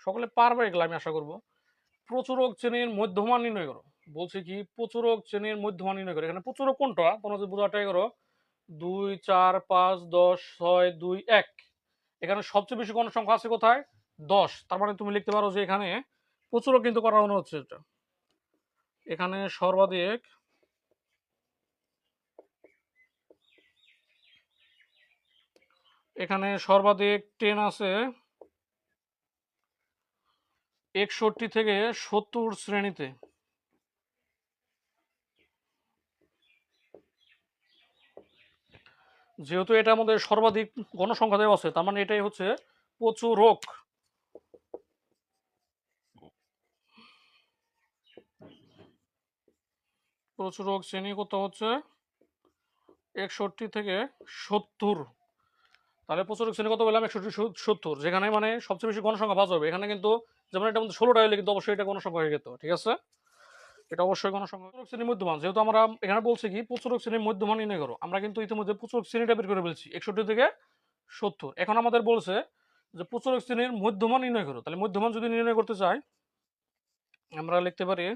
সকলে পারবে এগুলো আমি আশা করব। প্রচুরক শ্রেণীর মধ্যমান নির্ণয় করো। বলছি কি প্রচুরক শ্রেণীর মধ্যমান নির্ণয় করো। এখানে প্রচুরক কোনটা তোমরা যদি বোঝার ট্রাই করো, 2 4 5 10 6 2 1, এখানে সবচেয়ে বেশি কোন সংখ্যা আছে কোথায়? 10। তার মানে তুমি লিখতে পারো যে এখানে প্রচুরক কিন্তু করানো হচ্ছে এটা। এখানে সর্বাধিক এখানে সর্বাধিক 10 আছে 61 থেকে 70 শ্রেণীতে। যেহেতু এটার মধ্যে সর্বাধিক গণসংখ্যা দেওয়া আছে, তার মানে এটাই হচ্ছে প্রচুরক। প্রচুরক শ্রেণী কত হচ্ছে? 61 থেকে 70। তাহলে প্রচুরক শ্রেণী কত বললাম? 61 70, যেখানে মানে সবচেয়ে বেশি গণসংখ্যা বাজ হবে। এখানে কিন্তু যেমন এটা মধ্যে 16টা হলে কিন্তু অবশ্যই এটা গণসংখ্যা হয়ে যেত, ঠিক আছে? এটা অবশ্যই গণসংখ্যা। প্রচুরক শ্রেণীর মধ্যমান, যেহেতু আমরা এখানে বলছি কি প্রচুরক শ্রেণীর মধ্যমান নির্ণয় করো, আমরা কিন্তু ইতিমধ্যে প্রচুরক শ্রেণীটা বের করে ফেলছি 61 থেকে 70। এখন আমাদের বলছে যে প্রচুরক শ্রেণীর মধ্যমান নির্ণয় করো। তাহলে মধ্যমান যদি নির্ণয় করতে চাই, আমরা লিখতে পারি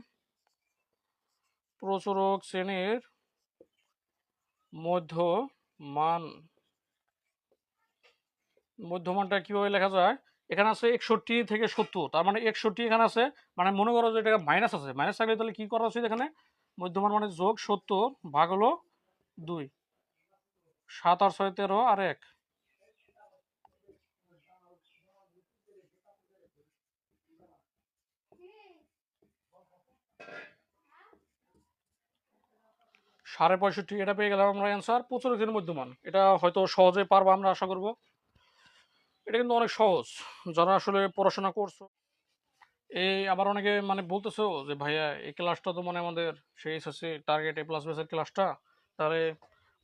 প্রচুরক শ্রেণীর মধ্যমান। মধ্যমানটা কিভাবে লেখা যায়? এখানে আছে 61 থেকে 70, তার মানে 61 এখানে আছে, মানে মনে করো যে এটা মাইনাস আছে। মাইনাস থাকলে তাহলে কি করা উচিত? এখানে মধ্যমান মানে যোগ 70 ভাগ হলো 2, 7 আর 6 13 আর 1। 65.5 এটা পেয়ে গেলাম আমরা অ্যান্সার প্রচুর দিনের মধ্যমান। এটা হয়তো সহজে পারবো আমরা আশা করব। এটা কিন্তু অনেক সহজ, যারা আসলে পড়াশোনা করছো। এই আবার অনেকে মানে বলতেছো যে ভাইয়া এই ক্লাসটা তো মানে আমাদের সেই এসএসসি টার্গেট এ প্লাস বেসের ক্লাসটা, তাহলে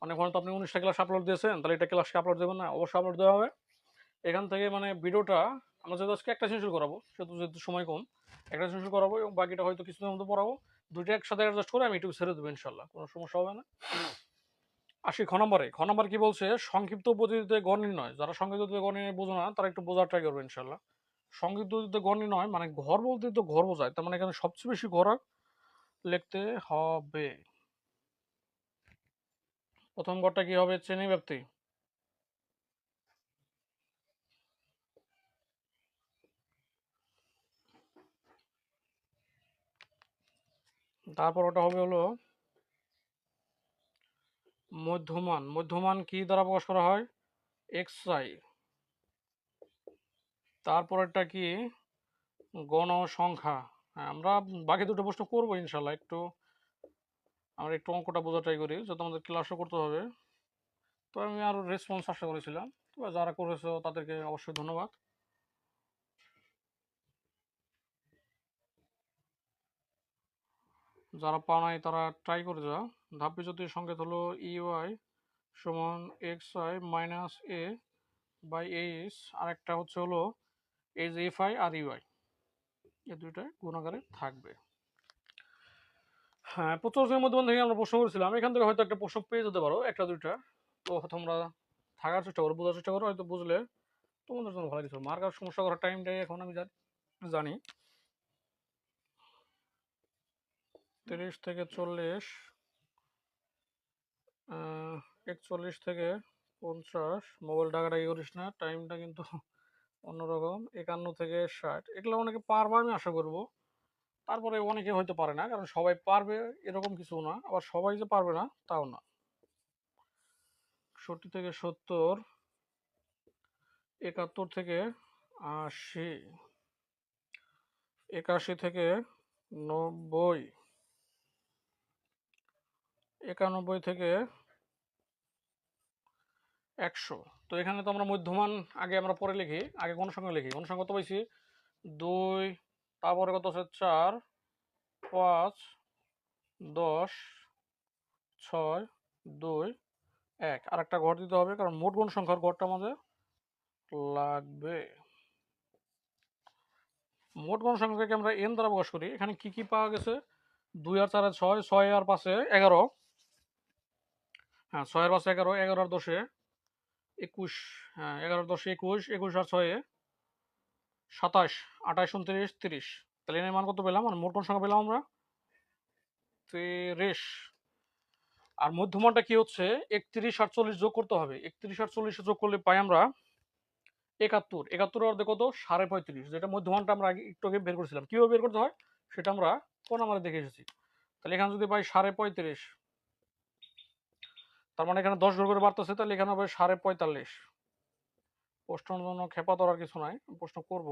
অনেক সময় তো আপনি 19টা ক্লাস আপলোড দিয়েছেন, তাহলে এটা ক্লাসকে আপলোড দেবেন না? অবশ্যই আপলোড দেওয়া হবে। এখান থেকে মানে ভিডিওটা আমরা যেহেতু আজকে একটা সেশন করাবো, সেহেতু যেহেতু সময় কম, একটা সেশন করাবো এবং বাকিটা হয়তো কিছুদিনের মধ্যে পড়াবো। দুইটা একসাথে অ্যাডজাস্ট করে আমি ইউটিউব ছেড়ে দেবো ইনশাল্লাহ, কোনো সমস্যা হবে না। আসি খ নম্বরে। খ নম্বর কি বলছে? সংক্ষিপ্ত পদ্ধতিতে গড় নির্ণয়। যারা সংক্ষিপ্ত পদ্ধতিতে গড় নির্ণয় বোঝো না, তারা একটু বোঝার ট্রাই করবে ইনশাল্লাহ। সংক্ষিপ্ত পদ্ধতিতে গড় নির্ণয় মানে ঘর বলতে তো ঘর বোঝায়, তার মানে এখানে সবচেয়ে বেশি ঘর লিখতে হবে। প্রথম ঘরটা কি হবে? শ্রেণী ব্যাপ্তি। তারপর ওটা হবে হলো মধ্যমান। মধ্যমান কি দ্বারা প্রকাশ করা হয়? X I. তারপরেরটা কি? গণসংখ্যা। হ্যাঁ, আমরা বাকি দুটো প্রশ্ন করবো ইনশাল্লাহ। আমরা একটু অঙ্কটা বোঝা ট্রাই করি, যত আমাদের ক্লাসও করতে হবে। তো আমি আরো রেসপন্স আশা করেছিলাম, তো যারা করেছো তাদেরকে অবশ্যই ধন্যবাদ। যারা পাও নাই তারা ট্রাই করে যাও। ধাপ বিচ্যুতির সংকেত হলো ইউআই সমান x i minus a by h, আর একটা হচ্ছে হলো এই যে এফ আই আর ইউআই, এই দুইটা গুণাকারে থাকবে। হ্যাঁ, প্রচুরের মধ্যে থেকে আমরা প্রশ্ন করেছিলাম, এখান থেকে হয়তো একটা প্রশ্ন পেয়ে যেতে পারো, একটা দুইটা। তো তোমরা থাকার চেষ্টা করো, বোঝার চেষ্টা করো, হয়তো বুঝলে তোমাদের জন্য ভালো কিছু। মার্কার সমস্যা করার টাইমটাই এখন আমি জানি 30 থেকে 40, 41 থেকে 50। মোবাইল ডাকাডাকি করিস না, টাইমটা কিন্তু অন্যরকম। 51 থেকে 60, এগুলো অনেকে পারবে আমি আশা করব। তারপরে অনেকে হয়তো পারে না, কারণ সবাই পারবে এরকম কিছু না, আবার সবাই যে পারবে না তাও না। 60 থেকে 70, 71 থেকে 80, 81 থেকে 90, 91 থেকে 100। তো এখানে তো আমরা মধ্যমান আগে আমরা পরে লিখি, আগে গণসংখ্যা লিখি। গণসংখ্যা কত পাইছি? 2, তারপরে কত আছে? 4, 5, 10, 6, 2, 1। আর একটা ঘর দিতে হবে, কারণ মোট গণসংখ্যার ঘরটা আমাদের লাগবে। মোট গণসংখ্যাকে আমরা এন দ্বারা প্রকাশ করি। এখানে কি কি পাওয়া গেছে? 2 আর 4 6, 6 আর 5 11। হ্যাঁ, 6 আর 5 11, 11 আর 10 21। হ্যাঁ, 11 আর 10 21, 21 আর 6 27, 28, 29, 30। তাহলে এর মান কত পেলাম? মানে মোট কোন সংখ্যা পেলাম আমরা 30। আর মধ্যমানটা কি হচ্ছে 31 আর 40 যোগ করতে হবে। 31 আর 40 যোগ করলে পাই আমরা 71। 71 অর্ধে কত 35.5, যেটা মধ্যমানটা আমরা আগে একটু আগে বের করেছিলাম। কিভাবে বের করতে হয় সেটা আমরা কোন নাম্বারে দেখে এসেছি। তাহলে এখানে যদি পাই 35.5, তার মানে এখানে 10 ঘর করে বাড়তেছে, তাহলে এখানে হবে 45.5। প্রশ্নের জন্য খেপা ধরার কিছু নাই, প্রশ্ন করব।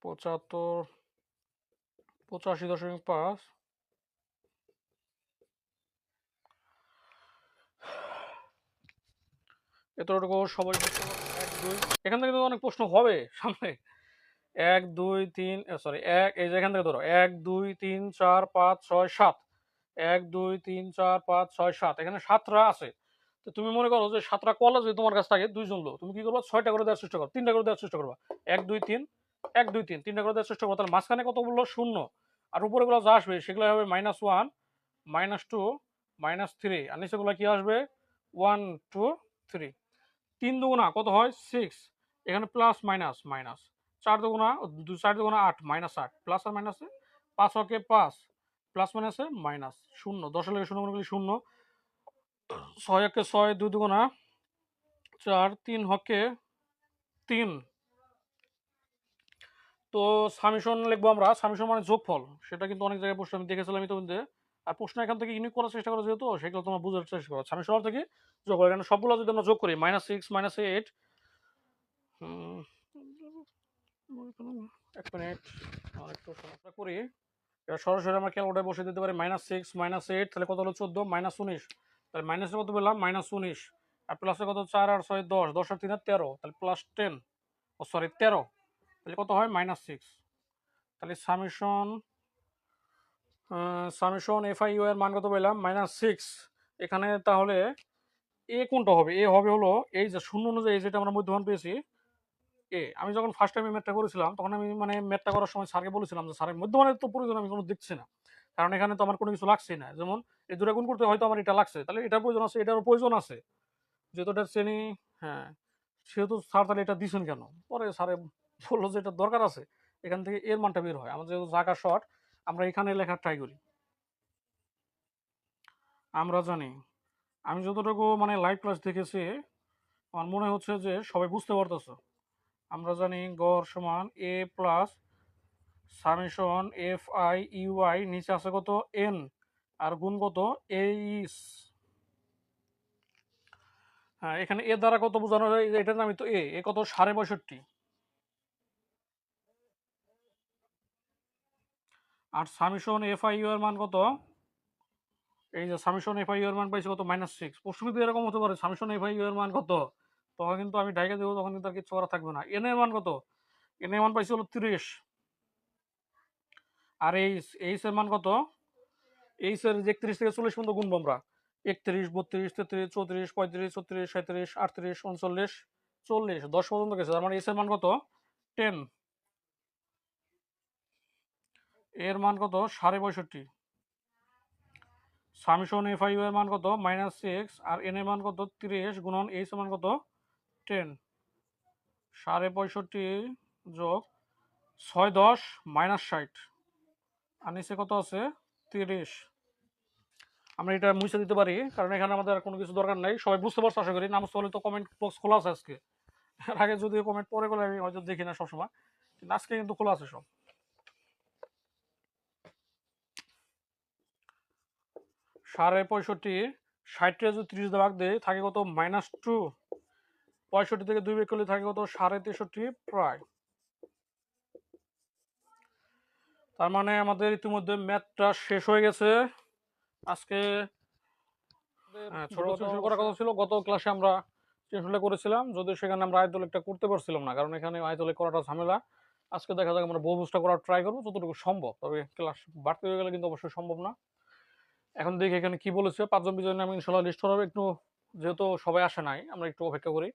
পঁচাত্তর 85.5। এতটুকু সবাই বুঝতে পারবে। 1 2, এখান থেকে তো অনেক প্রশ্ন হবে সামনে। 1 2 3, সরি, এক এই যে এখান থেকে ধরো 1 2 3 4 5 6 7। 1 2 3 4 5 6 7, এখানে 7টা আছে। তো তুমি মনে করো যে 7টা কলা যদি তোমার কাছ থাকে 2 জন লোক, তুমি কি করবা 6টা করে দেওয়ার চেষ্টা করো, 3টা করে দেওয়ার চেষ্টা করবা। 1 2 3 1 2 3 3টা করে দেওয়ার চেষ্টা করো, তাহলে মাঝখানে কত বললো 0। আর উপরে গুলো যা আসবে সেগুলো হবে -1 -2 -3, আর নিচেগুলো কি আসবে 1 2 3। 3 দুগুণা কত হয় 6, এখানে প্লাস মাইনাস মাইনাস। 4 দুগুণা 4 দুগুণা 8, -8 প্লাস আর মাইনাসে 5 হকে 5 প্লাস মাইনাসে মাইনাস 0। 10 এর 0 গুণ করলে 0। 6 একে 6, 2 দুগুণা 4, 3 হকে 3। তো সামেশন লিখবো আমরা, সামেশন মানে যোগফল, সেটা কিন্তু অনেক জায়গায় প্রশ্ন আমি দেখেছিলাম ইতিমধ্যে। আর প্রশ্ন এখান থেকে ইউনিক করার চেষ্টা করা, যেহেতু সেগুলো তোমরা বোঝার চেষ্টা করো। সামেশন অর্থ কি যোগ, এখানে সবগুলো যদি আমরা যোগ করি -6 -8, 1 মিনিট আর একটু সমস্যা করি। এবার সরাসরি আমরা ক্যালকুলেটরে বসে দিতে পারি -6 -8, তাহলে কত হলো 14, -19, তাহলে মাইনাসে কত পেলাম -19, আর প্লাসে কত 4 আর 6 10, 10 আর 3 13, তাহলে +10, ও সরি 13, তাহলে কত হয় -6। তাহলে সামেশন FIU এর মান কত পেলাম -6। এখানে তাহলে এ কোনটা হবে? এ হবে হলো এই যে শূন্য অনুযায়ী যেটা আমরা মধ্যমান পেয়েছি এ। আমি যখন ফার্স্ট টাইম ম্যাথটা করেছিলাম তখন আমি মানে ম্যাথটা করার সময় স্যারকে বলেছিলাম যে স্যারের মধ্যমানের তো প্রয়োজন আমি কোনো দেখছি না, কারণ এখানে তো আমার কোনো কিছু লাগছেই না। যেমন এই দুটা গুণ করতে হয়তো আমার এটা লাগছে, তাহলে এটার প্রয়োজন আছে, এটারও প্রয়োজন আছে, যেহেতু এটা শ্রেণী। হ্যাঁ, সেহেতু স্যার তাহলে এটা দিছেন কেন? পরে স্যারে বললো যে এটা দরকার আছে, এখান থেকে এর মানটা বের হয়। আমাদের যেহেতু জায়গা শর্ট, আমরা এখানে লেখার ট্রাই করি। আমরা জানি, আমি যতটুকু মানে লাইভ ক্লাস দেখেছি আমার মনে হচ্ছে যে সবাই বুঝতে পারতেছো। আমরা জানি গড় সমান a প্লাস সামেশন FIUI, নিচে আছে কত n, আর গুণ কত এইচ। হ্যাঁ, এখানে এ দ্বারা কত বোঝানো যায়, এটার নামই তো এ কত 65.5। আর সামেশন FIU এর মান কত? এই যে সামেশন FIU এর মান পাইছে কত -6। প্রশ্ন কিন্তু এরকম হতে পারে সামেশন FIU এর মান কত, তখন কিন্তু আমি ডাইকা দেবো, তখন কিন্তু আর কিছু করা থাকবে না। এন এর মান কত? এন এর মান পাইছে হলো 30। আর এইচ এর মান কত? এইচ এর 31 থেকে 40 পর্যন্ত গুনবো আমরা। 31 32 33 34 35 36 37 38 39 40, 10 পর্যন্ত গেছে, তার মানে এইচ এর মান কত 10। এর মান কত 65.5। সামেশন FIU এর মান কত -6, আর এন এর মান কত 30 গুণন এইচ এর মান কত 10। 65.5 যোগ 6 10 -60, আর নিচে কত আছে 30। আমরা এটা মুছে দিতে পারি, কারণ এখানে আমাদের আর কোনো কিছু দরকার নাই। সবাই বুঝতে পারছো আশা করি। না বুঝতে পারলে তো কমেন্ট বক্স খোলা আছে আজকে। এর আগে যদিও কমেন্ট পরে করলে আমি হয়তো দেখি না সবসময়, কিন্তু আজকে কিন্তু খোলা আছে সব। 65.5, 60 যদি 30 দিয়ে ভাগ দেয় থাকে কত -2। 65 থেকে 2 বিয়োগ করলে থাকে কত 63.5 প্রায়। তার মানে আমাদের ইতিমধ্যে ম্যাথটা শেষ হয়ে গেছে আজকে। ছোট ছোট শুরু করার কথা ছিল, গত ক্লাসে আমরা টিউটোরিয়াল করেছিলাম, যদিও সেখানে আমরা আয়তলেখটা করতে পারছিলাম না, কারণ এখানে আয়তলেখ করাটা ঝামেলা। আজকে দেখা যাক আমরা বহুভুজটা করার ট্রাই করবো যতটুকু সম্ভব, তবে ক্লাস বাড়তে হয়ে গেলে কিন্তু অবশ্যই সম্ভব না। এখন দেখি এখানে কি বলেছে, 5 জন বিজয় আমি ইনশাল্লাহ লিস্ট করাবো। একটু যেহেতু সবাই আসে নাই, আমরা একটু অপেক্ষা করি।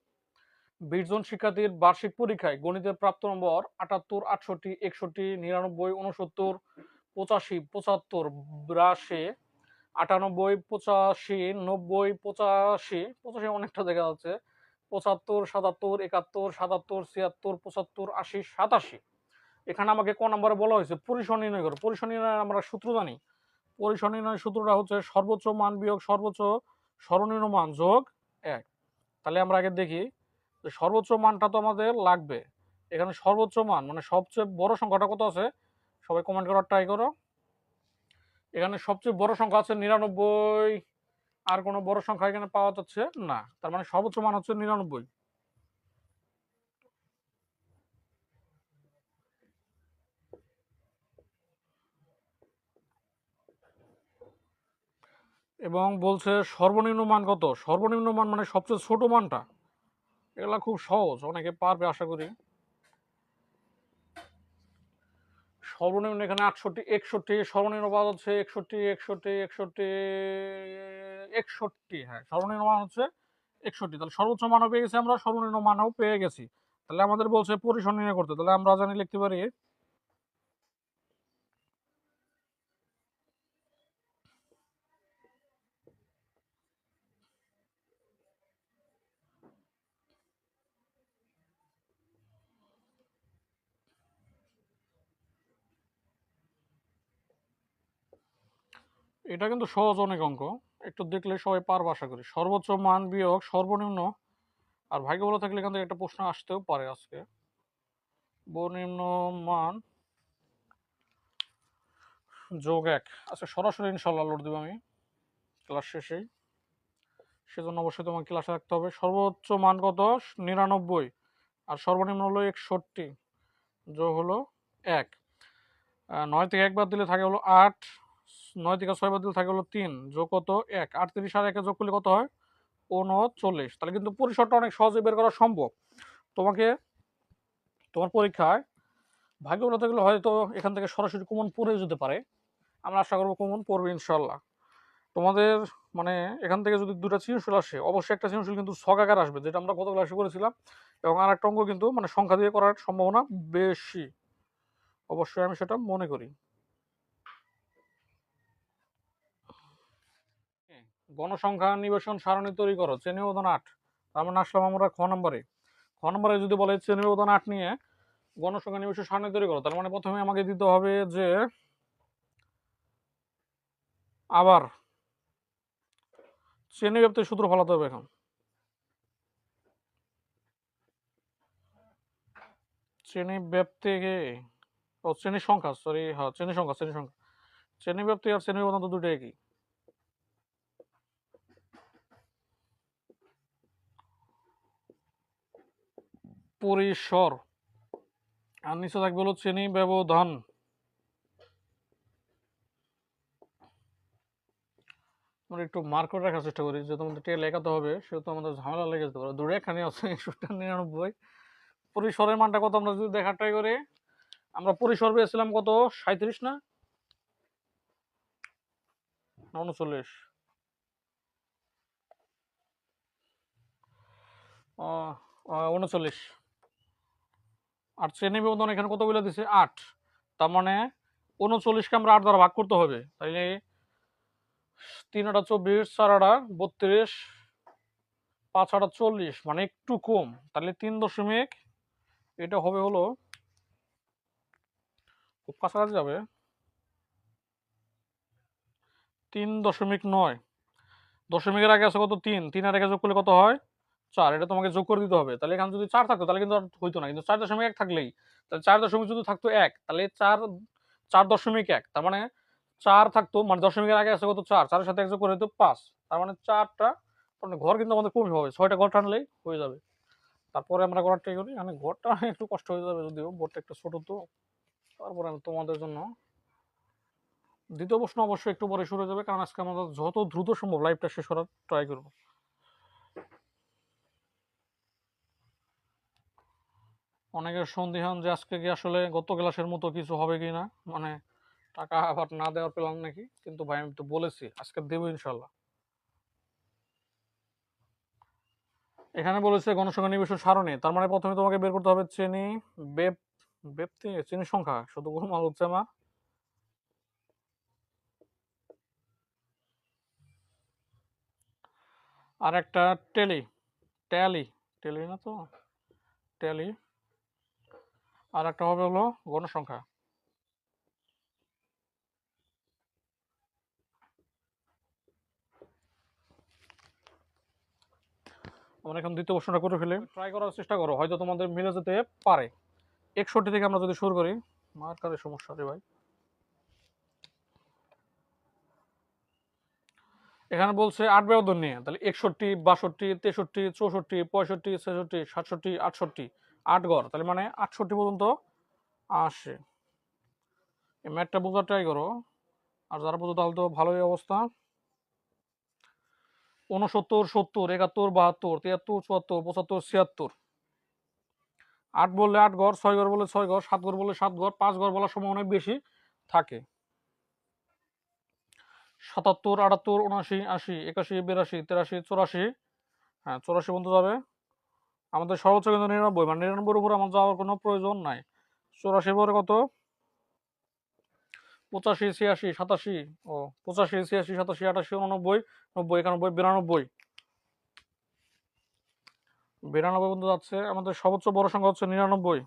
20 জন শিক্ষার্থীর বার্ষিক পরীক্ষায় গণিতের প্রাপ্ত নম্বর 78 68 61 99 69 85 75 82 98, 85, 90, 85, 85 অনেকটা দেখা যাচ্ছে, 75, 77, 71, 77, 76, 75, 80, 87। এখানে আমাকে ক নম্বরে বলা হয়েছে পরিসর নির্ণয় করো। পরিসর নির্ণয় আমরা সূত্র জানি। পরিসর নির্ণয় সূত্রটা হচ্ছে সর্বোচ্চ মান বিয়োগ সর্বোচ্চ সর্বনিম্ন মান যোগ 1। তাহলে আমরা আগে দেখি যে সর্বোচ্চ মানটা তো আমাদের লাগবে। এখানে সর্বোচ্চ মান মানে সবচেয়ে বড় সংখ্যাটা কত আছে? সবাই কমেন্ট করার ট্রাই করো। এখানে সবচেয়ে বড় সংখ্যা আছে 99। আর কোনো বড় সংখ্যা এখানে পাওয়া যাচ্ছে না, তার মানে সর্বোচ্চ মান হচ্ছে 99। এবং বলছে সর্বনিম্ন মান কত? সর্বনিম্ন মান মানে সবচেয়ে ছোট মানটা। এগুলা খুব সহজ, অনেকে পারবে আশা করি। সর্বনিম্ন এখানে 68, 61, সর্বনিম্ন পাওয়া যাচ্ছে 61, 61, 61, 61। হ্যাঁ, সর্বনিম্ন মান হচ্ছে 61। তাহলে সর্বোচ্চ মানও পেয়ে গেছি আমরা, সর্বনিম্ন মানও পেয়ে গেছি। তাহলে আমাদের বলছে পরিসর নির্ণয় করতে। তাহলে আমরা জানি লিখতে পারি এটা কিন্তু সহজ অনেক অঙ্ক, একটু দেখলে সবাই পারবে আশা করি। সর্বোচ্চ মান বিয়োগ সর্বনিম্ন, আর ভাগ্য ভালো থাকলে এখান থেকে একটা প্রশ্ন আসতেও পারে আজকে। সর্বনিম্ন মান যোগ 1। আচ্ছা, সরাসরি ইনশাল্লাহ লোড দেবো আমি ক্লাস শেষেই, সেজন্য অবশ্যই তোমাকে ক্লাসে রাখতে হবে। সর্বোচ্চ মান কত? 99। আর সর্বনিম্ন হলো 61, যোগ হলো 1। 9 থেকে 1 বাদ দিলে থাকে হলো 8, 9 থেকে 6 বাদ দিলে থাকে হলো 3, যোগ কত? 1। 38 আর 1 যোগ করলে কত হয়? 39। তাহলে কিন্তু পরিসরটা অনেক সহজে বের করা সম্ভব। তোমাকে তোমার পরীক্ষায় ভাগ্য ভালো থাকলে হয়তো এখান থেকে সরাসরি কমন পড়ে যেতে পারে। আমরা আশা করবো কমন পড়বে ইনশাল্লাহ। তোমাদের মানে এখান থেকে যদি দুটা সৃজনশীল আসে, অবশ্যই একটা সৃজনশীল কিন্তু ছক আসবে, যেটা আমরা গত ক্লাসে করেছিলাম। এবং আর একটা অঙ্ক কিন্তু মানে সংখ্যা দিয়ে করার সম্ভাবনা বেশি, অবশ্যই আমি সেটা মনে করি। গণসংখ্যা নিবেশন সারণী তৈরি করো, শ্রেণী উদাহরণ 8। তার মানে আসলাম আমরা খ নম্বরে। খ নম্বরে যদি বলে শ্রেণী উদাহরণ 8 নিয়ে গণসংখ্যা নিবেশন সারণী তৈরি করো, তার মানে প্রথমে আমাকে দিতে হবে যে আবার শ্রেণী ব্যাপ্তির সূত্র ফলাতে হবে। এখন শ্রেণী ব্যাপ্তিকে, ও শ্রেণীর সংখ্যা, সরি, হ্যাঁ শ্রেণী সংখ্যা। শ্রেণী ব্যাপ্তি আর শ্রেণী উদাহরণ তো দুটো একই। পরিসর আর নিচে থাকবে হলো শ্রেণী ব্যবধান। আমরা একটু মার্ক করে রাখার চেষ্টা করি, যেহেতু আমাদের টেকে লেখাতে হবে সেহেতু আমাদের ঝামেলা লেগে যেতে পারে। দূরে এখানে আছে 61, 99। পরিসরের মানটা কত আমরা যদি দেখার ট্রাই করি, আমরা পরিসর পেয়েছিলাম কত? 37 না 39? 39। আর শ্রেণী ব্যবধান এখানে কত বলে দিছে? 8। তার মানে 39কে আমরা 8 দ্বারা ভাগ করতে হবে। তাইলে 3 8 24, 4 8 32, 5 8 40, মানে একটু কম। তাহলে 3 দশমিক, এটা হবে হলো খুব কাছাকাছি যাবে, 3.9। দশমিকের আগে আছে কত? 3, 3 আর আগে যোগ করলে কত হয়? 4। এটা তোমাকে যোগ করে দিতে হবে। তাহলে এখানে যদি 4 থাকতো তাহলে কিন্তু আর হইতো না, কিন্তু 4.1 থাকলেই, তাহলে 4 দশমিক যদি থাকতো 1, তাহলে 4.1, তার মানে 4 থাকতো, মানে দশমিকের আগে আছে কত? 4, 4 এর সাথে 1 যোগ করে হতো 5। তার মানে 4টা, মানে ঘর কিন্তু আমাদের কমই হবে, 6টা ঘর টানলেই হয়ে যাবে। তারপরে আমরা করার ট্রাই করি, মানে ঘরটা একটু কষ্ট হয়ে যাবে, যদিও বোর্ডটা একটু ছোট তো। তারপরে আমি তোমাদের জন্য দ্বিতীয় প্রশ্ন অবশ্যই একটু পরে শুরু হয়ে যাবে, কারণ আজকে আমাদের যত দ্রুত সম্ভব লাইভটা শেষ করার ট্রাই করবো। অনেকের সন্দিহান যে আজকে কি আসলে গত ক্লাসের মতো কিছু হবে কি না, মানে টাকা আবার না দেওয়ার প্ল্যান নাকি। কিন্তু ভাই আমি তো বলেছি আজকে দেবো ইনশাল্লাহ। এখানে বলেছে গণসংখ্যা নিবেশন সারণী, তার মানে প্রথমে তোমাকে বের করতে হবে শ্রেণী ব্যক্তি, শ্রেণীর সংখ্যা, শুধু গোলমাল হচ্ছে আমার। আর একটা টেলি, ট্যালি, টেলি না তো, ট্যালি। আর একটা হবে হলো গণসংখ্যা। আমরা এখন দ্বিতীয় প্রশ্নটা করে ফেলি, ট্রাই করার চেষ্টা করো, হয়তো তোমাদের মিলে যেতে পারে। 61 থেকে আমরা যদি শুরু করি, মার্কারের সমস্যা রে ভাই। এখানে বলছে 8 ব্যবধান নিয়ে, তাহলে 61, 62, 63, 64, 65, 66, 67, 68, 8 গড়, তাহলে মানে 68 পর্যন্ত আসে। এই ম্যাথটা বোঝার ট্রাই করো, আর যারা বোঝো তাহলে তো ভালোই অবস্থা। 69, 70, 71, 72, 73, 74, 75, 76। 8 বললে 8 গড়, 6 গড় বললে 6 গড়, 7 গড় বললে 7 গড়, 5 গড় বলার সময় অনেক বেশি থাকে। 77, 78, 79, 80, 81, 82, 83, 84। হ্যাঁ, 84 পর্যন্ত যাবে। আমাদের সর্বোচ্চ কিন্তু 99, মানে 99 উপরে আমার যাওয়ার কোনো প্রয়োজন নাই। 84 পরে কত? 85, 86, 87, ও 85, 86, 87, 88, 89, 90, 91, 92। 92 পর্যন্ত যাচ্ছে। আমাদের সর্বোচ্চ বড় সংখ্যা হচ্ছে 99।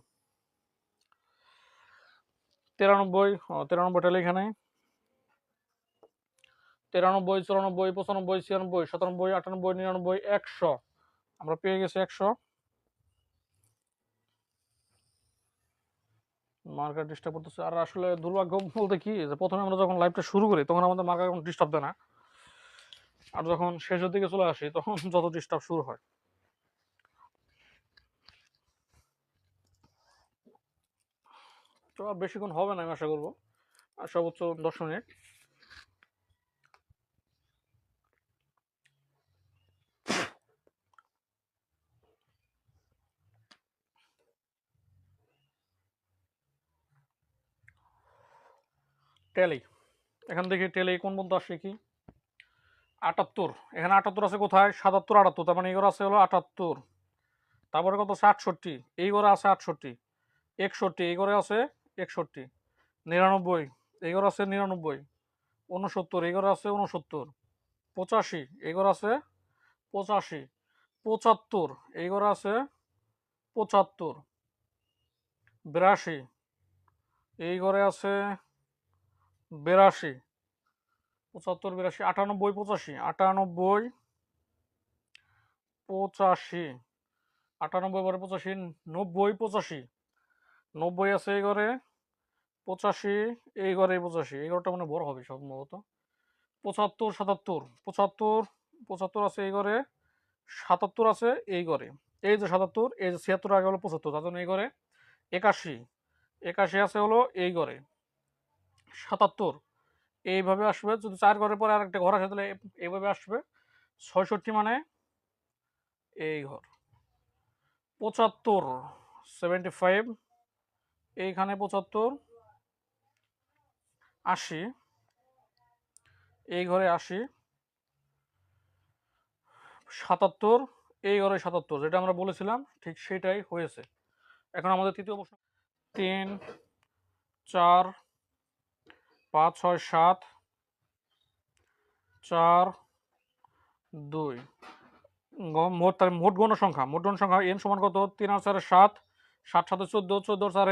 93, 93 টা এখানে। 93, 94, 95, 96, 97, 98, 99, 100। আমরা পেয়ে গেছি 100। মার্কার ডিস্টার্ব করতেছে। আর আসলে দুর্ভাগ্য বলতে কি, যে প্রথমে আমরা যখন লাইভটা শুরু করি তখন আমাদের মার্কার কোনো ডিস্টার্ব দেয় না, আর যখন শেষের দিকে চলে আসি তখন যত ডিস্টার্ব শুরু হয়। তো আর বেশিক্ষণ হবে না আমি আশা করবো, আর সর্বোচ্চ 10 মিনিট। টেলি, এখান থেকে টেলি কোন পর্যন্ত আসে কি? 78। এখানে 78 আছে কোথায়? 77, 78, তার মানে এই ঘরে আছে হলো 78। তারপরে কত আছে? 68, এই ঘরে আছে 68। 61, এই ঘরে আছে 61। 99, এই ঘরে আছে 99। 69, এই ঘরে আছে 69। 85, এই ঘরে আছে 85। 75, এই ঘরে আছে 75। 82, এই ঘরে আছে 82। 75, 82, 98, 85, 98, 85, 98 পরে 85, 90, 85। 90 আছে এই ঘরে, 85, এই ঘরে 85, এই ঘরটা মানে বড় হবে সম্ভবত। 75, 77, 75, 75 আছে এই ঘরে, 77 আছে এই ঘরে। এই যে 77, এই যে 76 আগে হলো 75, তার জন্য এই ঘরে 81। 81 আছে হলো এই ঘরে। 77 এইভাবে আসবে, যদি 4 ঘরের পরে আর একটা ঘর আসে তাহলে এইভাবে আসবে। 66 মানে এই ঘর। 75, 75, এইখানে 75, 80, এই ঘরে 80। 77, এই ঘরে 77, যেটা আমরা বলেছিলাম ঠিক সেটাই হয়েছে। এখন আমাদের তৃতীয় প্রশ্ন। 3, 4, 5, 6, 7, 4, 2। মোট তার মোট গণসংখ্যা, মোট গণসংখ্যা n সমান কত? 3 আর 4 7, 7 7 14, 14 4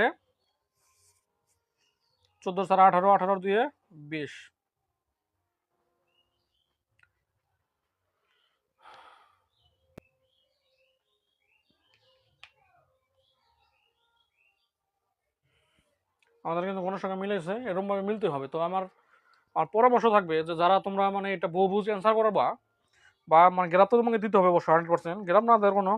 14 4 18, 18 2 20। আমাদের কিন্তু গণসংখ্যা মিলেছে, এরকম ভাবে মিলতে হবে। তো আমার আর পরামর্শ থাকবে যে যারা তোমরা মানে এটা বহুভুজ অ্যান্সার করবা, বা মানে গ্রাফ তো তোমাকে দিতে হবে অবশ্যই 100%, গ্রাফ না দেওয়ার কোনো